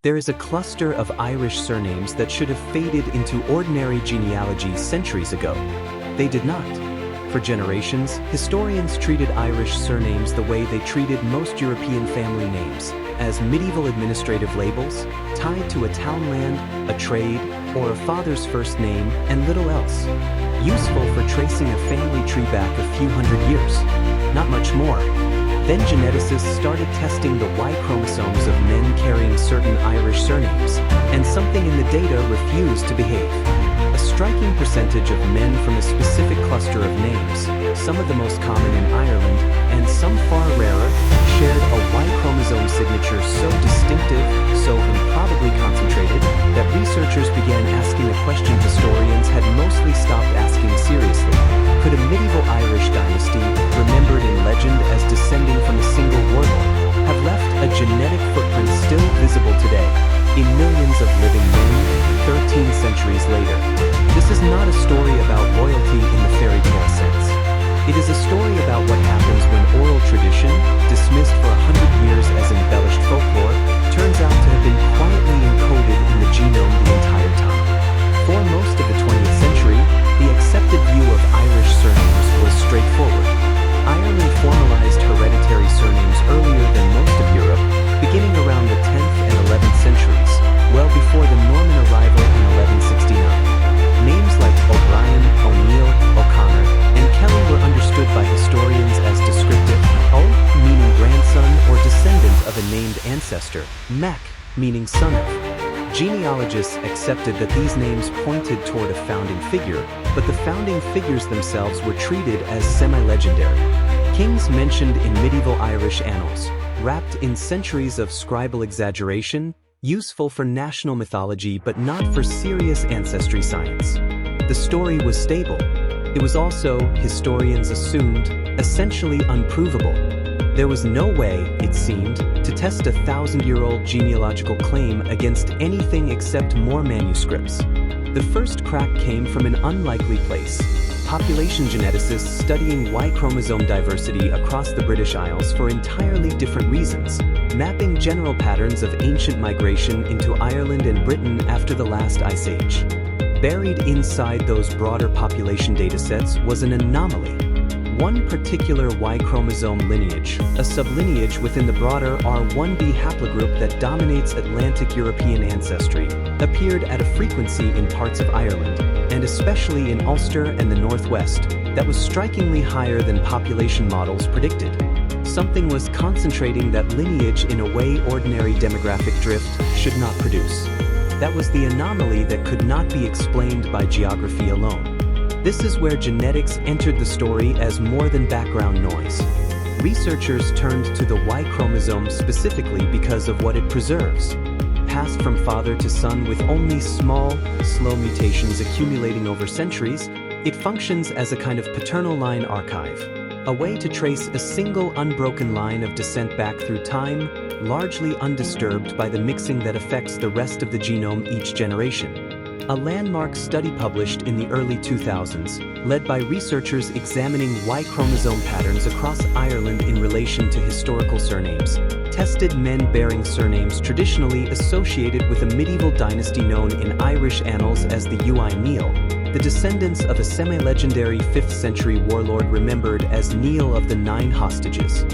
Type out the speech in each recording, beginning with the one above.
There is a cluster of Irish surnames that should have faded into ordinary genealogy centuries ago. They did not. For generations, historians treated Irish surnames the way they treated most European family names, as medieval administrative labels, tied to a townland, a trade, or a father's first name, and little else. Useful for tracing a family tree back a few hundred years. Not much more. Then geneticists started testing the Y chromosomes of men carrying certain Irish surnames, and something in the data refused to behave. A striking percentage of men from a specific cluster of names, some of the most common in Ireland, and some far rarer, shared a Y chromosome signature so distinctive, so improbably concentrated, that researchers began asking a question historians had mostly stopped asking seriously. Could a medieval Irish dynasty, remembered in legend as descending from a single warlord, have left a genetic footprint still visible today, in millions of living men, 13 centuries later? This is not a story about royalty in the fairy tale sense. It is a story about what happens when oral tradition, dismissed for 100 years as embellished folklore, turns out to have been quietly encoded in the genome the entire time. For most of the 20th century, the accepted view of Irish surnames was straightforward. Ireland formalized hereditary surnames earlier than most of Europe, beginning around the 10th and 11th centuries, well before the Norman arrival in 1169. Names like O'Brien, O'Neill, O'Connor, and Kelly were understood by historians as descriptive, O, meaning grandson or descendant of a named ancestor, Mac, meaning son of. Genealogists accepted that these names pointed toward a founding figure, but the founding figures themselves were treated as semi-legendary. Kings mentioned in medieval Irish annals, wrapped in centuries of scribal exaggeration, useful for national mythology but not for serious ancestry science. The story was stable. It was also, historians assumed, essentially unprovable. There was no way, it seemed, to test a 1,000-year-old genealogical claim against anything except more manuscripts. The first crack came from an unlikely place: population geneticists studying Y chromosome diversity across the British Isles for entirely different reasons, mapping general patterns of ancient migration into Ireland and Britain after the last ice age. Buried inside those broader population datasets was an anomaly. One particular Y chromosome lineage, a sublineage within the broader R1b haplogroup that dominates Atlantic European ancestry, appeared at a frequency in parts of Ireland, and especially in Ulster and the Northwest, that was strikingly higher than population models predicted. Something was concentrating that lineage in a way ordinary demographic drift should not produce. That was the anomaly that could not be explained by geography alone. This is where genetics entered the story as more than background noise. Researchers turned to the Y chromosome specifically because of what it preserves. Passed from father to son with only small, slow mutations accumulating over centuries, it functions as a kind of paternal line archive, a way to trace a single unbroken line of descent back through time, largely undisturbed by the mixing that affects the rest of the genome each generation. A landmark study published in the early 2000s, led by researchers examining Y chromosome patterns across Ireland in relation to historical surnames, tested men bearing surnames traditionally associated with a medieval dynasty known in Irish annals as the Ui Neil, the descendants of a semi-legendary 5th century warlord remembered as Neil of the Nine Hostages.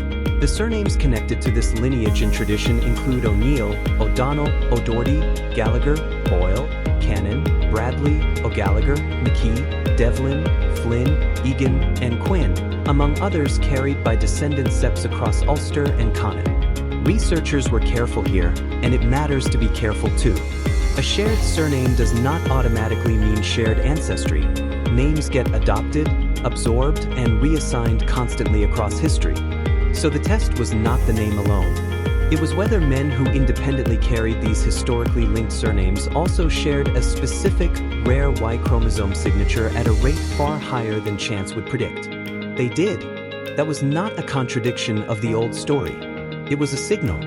The surnames connected to this lineage in tradition include O'Neill, O'Donnell, O'Doherty, Gallagher, Boyle, Cannon, Bradley, O'Gallagher, McKee, Devlin, Flynn, Egan, and Quinn, among others carried by descendant septs across Ulster and Connacht. Researchers were careful here, and it matters to be careful too. A shared surname does not automatically mean shared ancestry. Names get adopted, absorbed, and reassigned constantly across history. So the test was not the name alone. It was whether men who independently carried these historically linked surnames also shared a specific, rare Y chromosome signature at a rate far higher than chance would predict. They did. That was not a contradiction of the old story. It was a signal,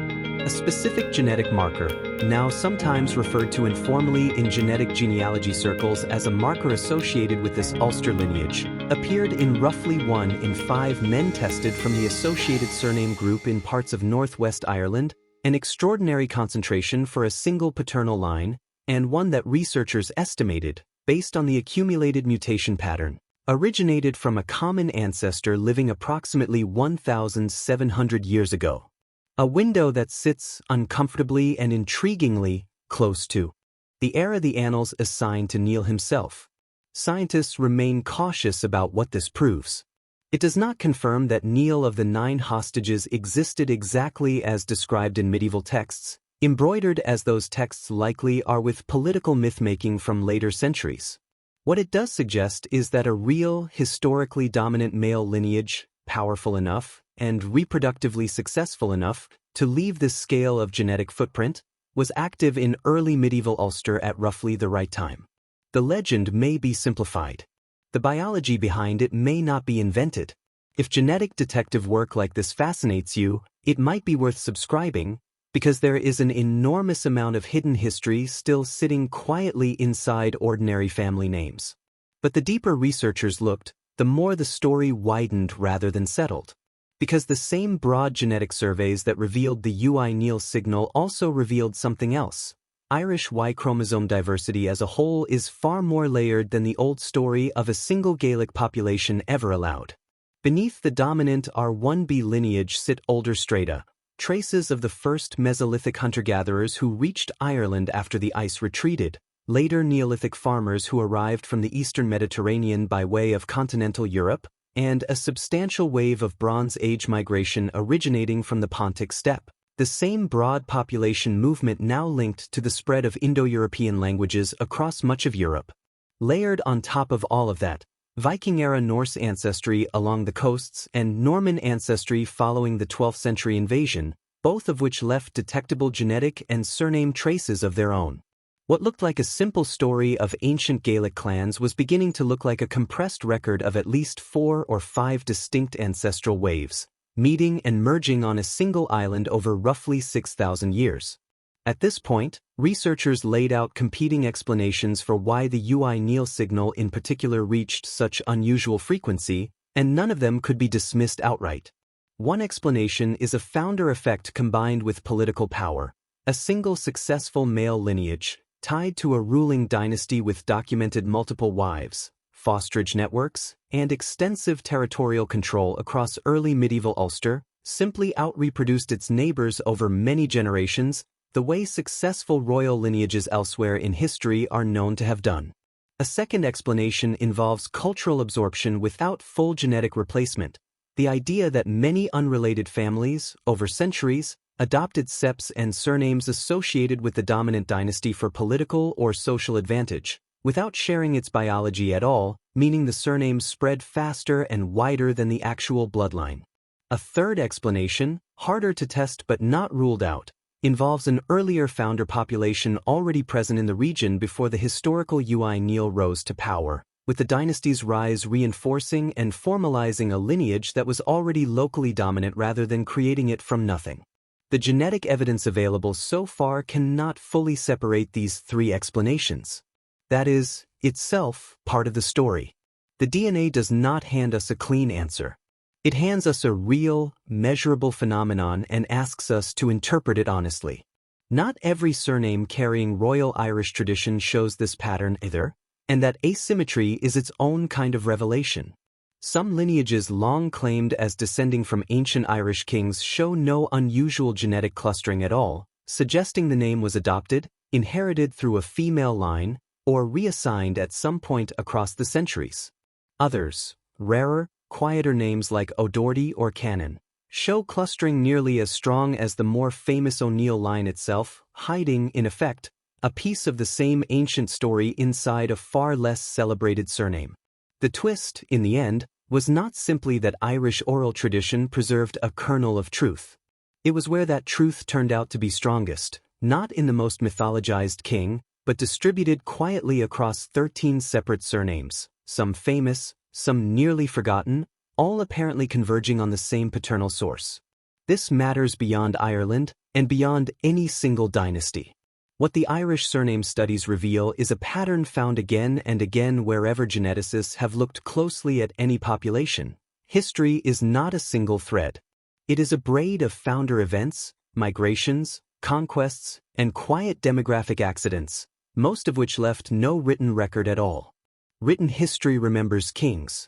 a specific genetic marker, now sometimes referred to informally in genetic genealogy circles as a marker associated with this Ulster lineage, appeared in roughly 1 in 5 men tested from the associated surname group in parts of northwest Ireland, an extraordinary concentration for a single paternal line, and one that researchers estimated, based on the accumulated mutation pattern, originated from a common ancestor living approximately 1,700 years ago. A window that sits uncomfortably and intriguingly close to the era the annals assign to Neil himself. Scientists remain cautious about what this proves. It does not confirm that Neil of the 9 hostages existed exactly as described in medieval texts, embroidered as those texts likely are with political myth-making from later centuries. What it does suggest is that a real, historically dominant male lineage, powerful enough and reproductively successful enough to leave this scale of genetic footprint, was active in early medieval Ulster at roughly the right time. The legend may be simplified. The biology behind it may not be invented. If genetic detective work like this fascinates you, it might be worth subscribing, because there is an enormous amount of hidden history still sitting quietly inside ordinary family names. But the deeper researchers looked, the more the story widened rather than settled. Because the same broad genetic surveys that revealed the UI Neil signal also revealed something else. Irish Y chromosome diversity as a whole is far more layered than the old story of a single Gaelic population ever allowed. Beneath the dominant R1b lineage sit older strata, traces of the first Mesolithic hunter-gatherers who reached Ireland after the ice retreated, later Neolithic farmers who arrived from the eastern Mediterranean by way of continental Europe, and a substantial wave of Bronze Age migration originating from the Pontic steppe. The same broad population movement now linked to the spread of Indo-European languages across much of Europe. Layered on top of all of that, Viking-era Norse ancestry along the coasts and Norman ancestry following the 12th century invasion, both of which left detectable genetic and surname traces of their own. What looked like a simple story of ancient Gaelic clans was beginning to look like a compressed record of at least 4 or 5 distinct ancestral waves, meeting and merging on a single island over roughly 6,000 years. At this point, researchers laid out competing explanations for why the UI Neil signal in particular reached such unusual frequency, and none of them could be dismissed outright. One explanation is a founder effect combined with political power, a single successful male lineage, tied to a ruling dynasty with documented multiple wives, fosterage networks, and extensive territorial control across early medieval Ulster, simply out-reproduced its neighbors over many generations, the way successful royal lineages elsewhere in history are known to have done. A second explanation involves cultural absorption without full genetic replacement, the idea that many unrelated families, over centuries, adopted septs and surnames associated with the dominant dynasty for political or social advantage, without sharing its biology at all, meaning the surnames spread faster and wider than the actual bloodline. A third explanation, harder to test but not ruled out, involves an earlier founder population already present in the region before the historical UI Neil rose to power, with the dynasty's rise reinforcing and formalizing a lineage that was already locally dominant rather than creating it from nothing. The genetic evidence available so far cannot fully separate these 3 explanations. That is, itself, part of the story. The DNA does not hand us a clean answer. It hands us a real, measurable phenomenon and asks us to interpret it honestly. Not every surname carrying royal Irish tradition shows this pattern either, and that asymmetry is its own kind of revelation. Some lineages long claimed as descending from ancient Irish kings show no unusual genetic clustering at all, suggesting the name was adopted, inherited through a female line, or reassigned at some point across the centuries. Others, rarer, quieter names like O'Doherty or Cannon, show clustering nearly as strong as the more famous O'Neill line itself, hiding, in effect, a piece of the same ancient story inside a far less celebrated surname. The twist, in the end, was not simply that Irish oral tradition preserved a kernel of truth. It was where that truth turned out to be strongest, not in the most mythologized king, but distributed quietly across 13 separate surnames, some famous, some nearly forgotten, all apparently converging on the same paternal source. This matters beyond Ireland and beyond any single dynasty. What the Irish surname studies reveal is a pattern found again and again wherever geneticists have looked closely at any population. History is not a single thread. It is a braid of founder events, migrations, conquests, and quiet demographic accidents, most of which left no written record at all. Written history remembers kings.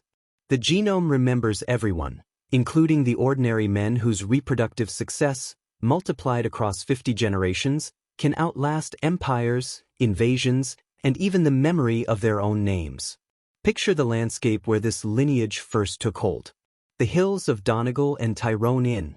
The genome remembers everyone, including the ordinary men whose reproductive success, multiplied across 50 generations, can outlast empires, invasions, and even the memory of their own names. Picture the landscape where this lineage first took hold. The hills of Donegal and Tyrone in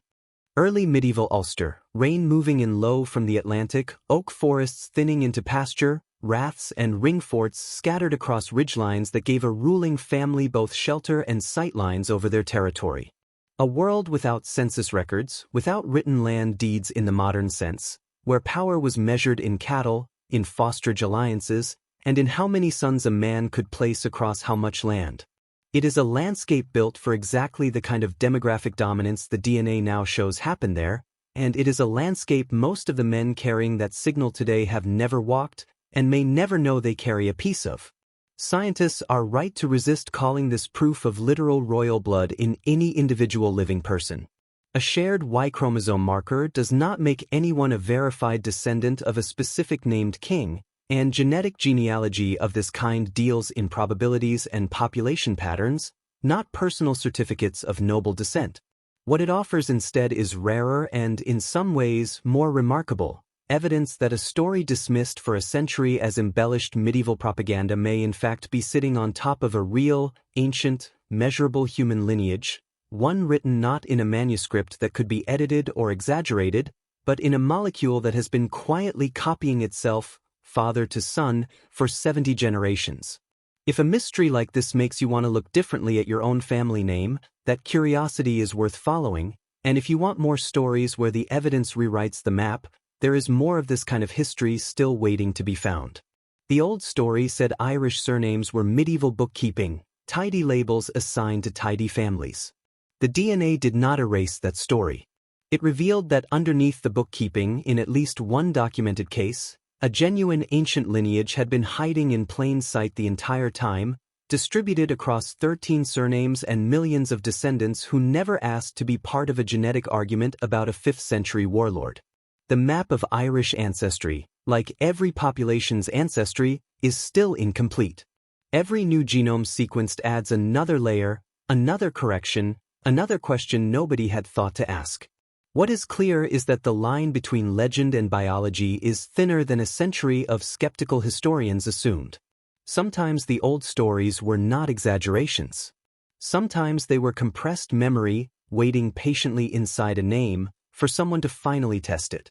early medieval Ulster, rain moving in low from the Atlantic, oak forests thinning into pasture, raths and ring forts scattered across ridgelines that gave a ruling family both shelter and sightlines over their territory. A world without census records, without written land deeds in the modern sense, where power was measured in cattle, in fosterage alliances, and in how many sons a man could place across how much land. It is a landscape built for exactly the kind of demographic dominance the DNA now shows happen there, and it is a landscape most of the men carrying that signal today have never walked and may never know they carry a piece of. Scientists are right to resist calling this proof of literal royal blood in any individual living person. A shared Y chromosome marker does not make anyone a verified descendant of a specific named king, and genetic genealogy of this kind deals in probabilities and population patterns, not personal certificates of noble descent. What it offers instead is rarer and, in some ways, more remarkable evidence that a story dismissed for a century as embellished medieval propaganda may in fact be sitting on top of a real, ancient, measurable human lineage, one written not in a manuscript that could be edited or exaggerated, but in a molecule that has been quietly copying itself, father to son, for 70 generations. If a mystery like this makes you want to look differently at your own family name, that curiosity is worth following, and if you want more stories where the evidence rewrites the map, there is more of this kind of history still waiting to be found. The old story said Irish surnames were medieval bookkeeping, tidy labels assigned to tidy families. The DNA did not erase that story. It revealed that underneath the bookkeeping, in at least one documented case, a genuine ancient lineage had been hiding in plain sight the entire time, distributed across 13 surnames and millions of descendants who never asked to be part of a genetic argument about a 5th century warlord. The map of Irish ancestry, like every population's ancestry, is still incomplete. Every new genome sequenced adds another layer, another correction, another question nobody had thought to ask. What is clear is that the line between legend and biology is thinner than a century of skeptical historians assumed. Sometimes the old stories were not exaggerations. Sometimes they were compressed memory, waiting patiently inside a name, for someone to finally test it.